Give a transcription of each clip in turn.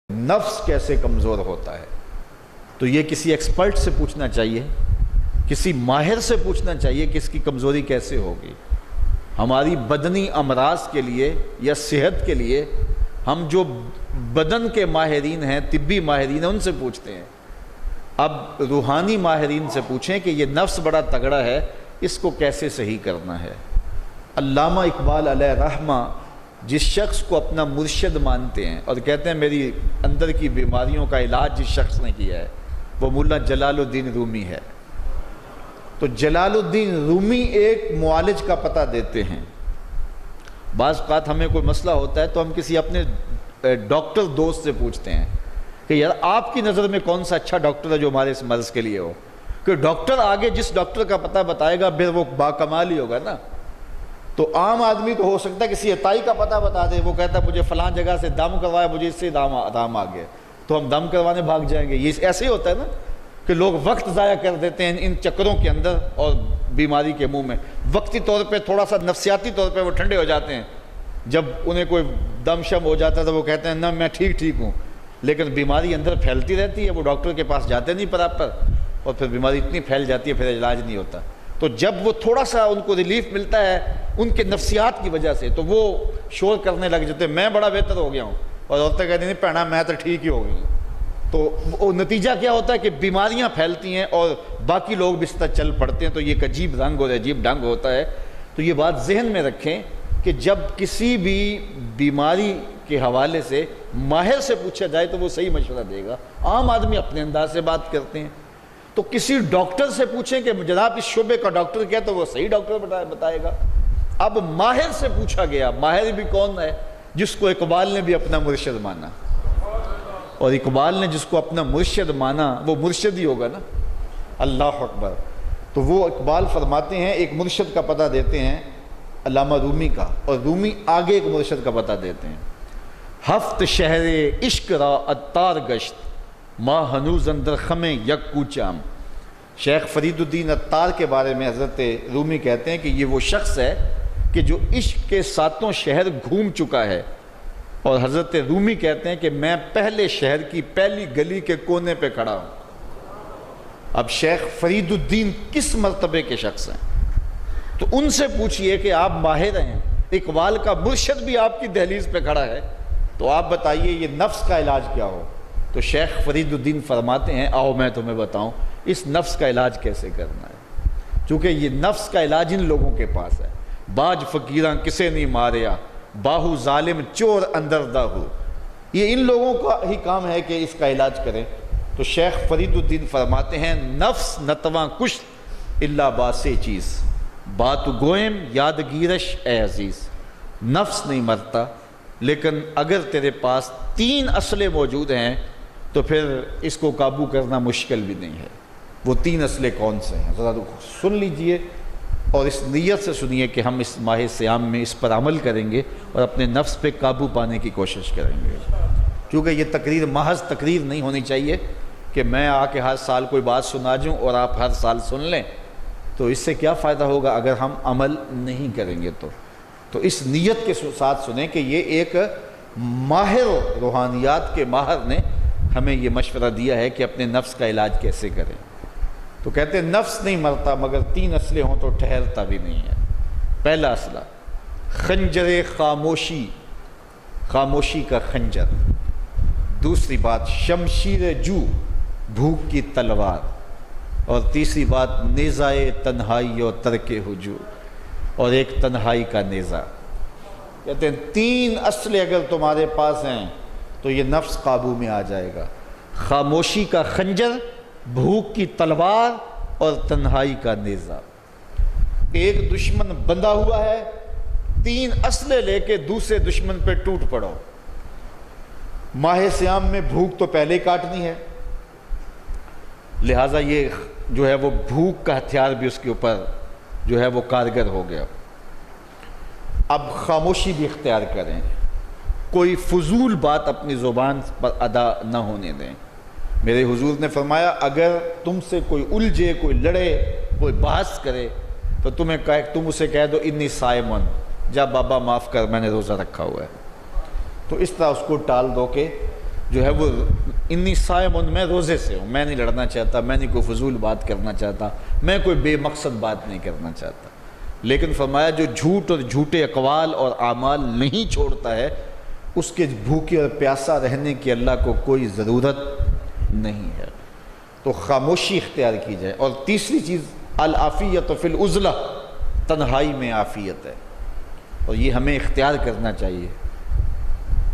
نفس کیسے کمزور ہوتا ہے، تو یہ کسی ایکسپرٹ سے پوچھنا چاہیے، کسی ماہر سے پوچھنا چاہیے کہ اس کی کمزوری کیسے ہوگی۔ ہماری بدنی امراض کے لیے یا صحت کے لیے ہم جو بدن کے ماہرین ہیں، طبی ماہرین ہیں، ان سے پوچھتے ہیں۔ اب روحانی ماہرین سے پوچھیں کہ یہ نفس بڑا تگڑا ہے، اس کو کیسے صحیح کرنا ہے۔ علامہ اقبال علیہ رحمہ جس شخص کو اپنا مرشد مانتے ہیں اور کہتے ہیں میری اندر کی بیماریوں کا علاج جس شخص نے کیا ہے وہ مولا جلال الدین رومی ہے۔ تو جلال الدین رومی ایک معالج کا پتہ دیتے ہیں۔ بعض اوقات ہمیں کوئی مسئلہ ہوتا ہے تو ہم کسی اپنے ڈاکٹر دوست سے پوچھتے ہیں کہ یار آپ کی نظر میں کون سا اچھا ڈاکٹر ہے جو ہمارے اس مرض کے لیے ہو، کہ ڈاکٹر آگے جس ڈاکٹر کا پتہ بتائے گا پھر وہ باکمال ہی ہوگا نا۔ تو عام آدمی تو ہو سکتا ہے کسی عطائی کا پتہ بتا دے، وہ کہتا ہے مجھے فلاں جگہ سے دم کروایا، مجھے اس سے آرام آ گیا، تو ہم دم کروانے بھاگ جائیں گے۔ یہ ایسے ہی ہوتا ہے نا کہ لوگ وقت ضائع کر دیتے ہیں ان چکروں کے اندر اور بیماری کے منہ میں۔ وقتی طور پہ تھوڑا سا نفسیاتی طور پہ وہ ٹھنڈے ہو جاتے ہیں، جب انہیں کوئی دم شم ہو جاتا ہے تو وہ کہتے ہیں نہ میں ٹھیک ہوں، لیکن بیماری اندر پھیلتی رہتی ہے، وہ ڈاکٹر کے پاس جاتے نہیں پراپر، اور پھر بیماری اتنی پھیل جاتی ہے پھر علاج نہیں ہوتا۔ تو جب وہ تھوڑا سا ان کو ریلیف ملتا ہے ان کے نفسیات کی وجہ سے تو وہ شور کرنے لگ جاتے ہیں میں بڑا بہتر ہو گیا ہوں، اور عورتیں کہتی ہیں پہنا میں تو ٹھیک ہی ہو گئی ہوں۔ تو نتیجہ کیا ہوتا ہے کہ بیماریاں پھیلتی ہیں اور باقی لوگ بھی اس طرح چل پڑتے ہیں، تو یہ ایک عجیب رنگ اور عجیب ڈھنگ ہوتا ہے۔ تو یہ بات ذہن میں رکھیں کہ جب کسی بھی بیماری کے حوالے سے ماہر سے پوچھا جائے تو وہ صحیح مشورہ دے گا۔ عام آدمی اپنے انداز سے بات کرتے ہیں، تو کسی ڈاکٹر سے پوچھیں کہ جناب اس شعبے کا ڈاکٹر کیا، تو وہ صحیح ڈاکٹر بتائے گا۔ اب ماہر سے پوچھا گیا، ماہر بھی کون ہے؟ جس کو اقبال نے بھی اپنا مرشد مانا، اور اقبال نے جس کو اپنا مرشد مانا وہ مرشد ہی ہوگا نا۔ اللہ اکبر۔ تو وہ اقبال فرماتے ہیں ایک مرشد کا پتہ دیتے ہیں علامہ رومی کا، اور رومی آگے ایک مرشد کا پتہ دیتے ہیں۔ ہفت شہر عشق را عطار گشت ما ہنوز اندر خمیں یک کوچام۔ شیخ فرید الدین عطار کے بارے میں حضرت رومی کہتے ہیں کہ یہ وہ شخص ہے کہ جو عشق کے ساتوں شہر گھوم چکا ہے، اور حضرت رومی کہتے ہیں کہ میں پہلے شہر کی پہلی گلی کے کونے پہ کھڑا ہوں۔ اب شیخ فرید الدین کس مرتبے کے شخص ہیں؟ تو ان سے پوچھئے کہ آپ ماہر ہیں، اقبال کا مرشد بھی آپ کی دہلیز پہ کھڑا ہے، تو آپ بتائیے یہ نفس کا علاج کیا ہو؟ تو شیخ فرید الدین فرماتے ہیں آؤ میں تمہیں بتاؤں اس نفس کا علاج کیسے کرنا ہے، چونکہ یہ نفس کا علاج ان لوگوں کے پاس ہے۔ باج فقیراں کسے نہیں ماریا، باہو ظالم چور اندر داہو، یہ ان لوگوں کا ہی کام ہے کہ اس کا علاج کریں۔ تو شیخ فرید الدین فرماتے ہیں نفس نتواں کشت اللہ باسے چیز بات گوئم یادگیرش اے عزیز۔ نفس نہیں مرتا، لیکن اگر تیرے پاس 3 اسلحے موجود ہیں تو پھر اس کو قابو کرنا مشکل بھی نہیں ہے۔ وہ 3 اسلحے کون سے ہیں ذرا سن لیجئے، اور اس نیت سے سنیے کہ ہم اس ماہ صیام میں اس پر عمل کریں گے اور اپنے نفس پہ قابو پانے کی کوشش کریں گے، کیونکہ یہ تقریر محض تقریر نہیں ہونی چاہیے کہ میں آ کے ہر سال کوئی بات سنا جوں اور آپ ہر سال سن لیں، تو اس سے کیا فائدہ ہوگا اگر ہم عمل نہیں کریں گے۔ تو اس نیت کے ساتھ سنیں کہ یہ ایک ماہر روحانیات کے ماہر نے ہمیں یہ مشورہ دیا ہے کہ اپنے نفس کا علاج کیسے کریں۔ تو کہتے ہیں نفس نہیں مرتا مگر 3 اسلحے ہوں تو ٹھہرتا بھی نہیں ہے۔ پہلا اسلحہ خنجر خاموشی، خاموشی کا خنجر۔ دوسری بات شمشیر جو، بھوک کی تلوار۔ اور تیسری بات نیزائے تنہائی اور ترک ہجوم، اور ایک تنہائی کا نیزہ۔ کہتے ہیں 3 اسلحے اگر تمہارے پاس ہیں تو یہ نفس قابو میں آ جائے گا۔ خاموشی کا خنجر، بھوک کی تلوار اور تنہائی کا نیزہ۔ ایک دشمن بندھا ہوا ہے، 3 اسلحے لے کے دوسرے دشمن پہ ٹوٹ پڑو۔ ماہ صیام میں بھوک تو پہلے ہی کاٹنی ہے، لہٰذا یہ جو ہے وہ بھوک کا ہتھیار بھی اس کے اوپر جو ہے وہ کارگر ہو گیا۔ اب خاموشی بھی اختیار کریں، کوئی فضول بات اپنی زبان پر ادا نہ ہونے دیں۔ میرے حضور نے فرمایا اگر تم سے کوئی الجھے، کوئی لڑے، کوئی بحث کرے تو تم اسے کہہ دو انی صائمن، جا بابا معاف کر میں نے روزہ رکھا ہوا ہے۔ تو اس طرح اس کو ٹال دو کہ جو ہے وہ انی صائم میں روزے سے ہوں، میں نہیں لڑنا چاہتا، میں نہیں کوئی فضول بات کرنا چاہتا، میں کوئی بے مقصد بات نہیں کرنا چاہتا. لیکن فرمایا جو جھوٹ اور جھوٹے اقوال اور اعمال نہیں چھوڑتا ہے اس کے بھوکے اور پیاسا رہنے کی اللہ کو کوئی ضرورت نہیں ہے. تو خاموشی اختیار کی جائے. اور تیسری چیز العافیت فی العزلہ، تنہائی میں عافیت ہے، اور یہ ہمیں اختیار کرنا چاہیے.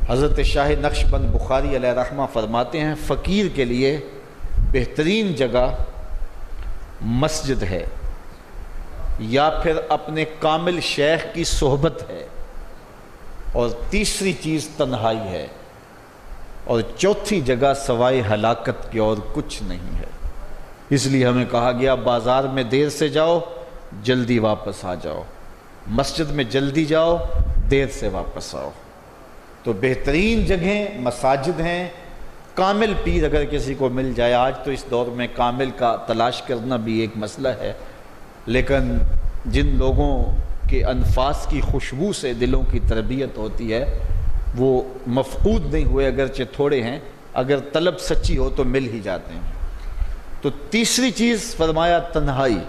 حضرت شاہ نقشبند بخاری علیہ رحمہ فرماتے ہیں فقیر کے لیے بہترین جگہ مسجد ہے یا پھر اپنے کامل شیخ کی صحبت ہے، اور تیسری چیز تنہائی ہے، اور چوتھی جگہ سوائے ہلاکت کے اور کچھ نہیں ہے. اس لیے ہمیں کہا گیا بازار میں دیر سے جاؤ جلدی واپس آ جاؤ، مسجد میں جلدی جاؤ دیر سے واپس آؤ. تو بہترین جگہیں مساجد ہیں. کامل پیر اگر کسی کو مل جائے، آج تو اس دور میں کامل کا تلاش کرنا بھی ایک مسئلہ ہے، لیکن جن لوگوں کے انفاس کی خوشبو سے دلوں کی تربیت ہوتی ہے وہ مفقود نہیں ہوئے، اگرچہ تھوڑے ہیں، اگر طلب سچی ہو تو مل ہی جاتے ہیں. تو تیسری چیز فرمایا تنہائی.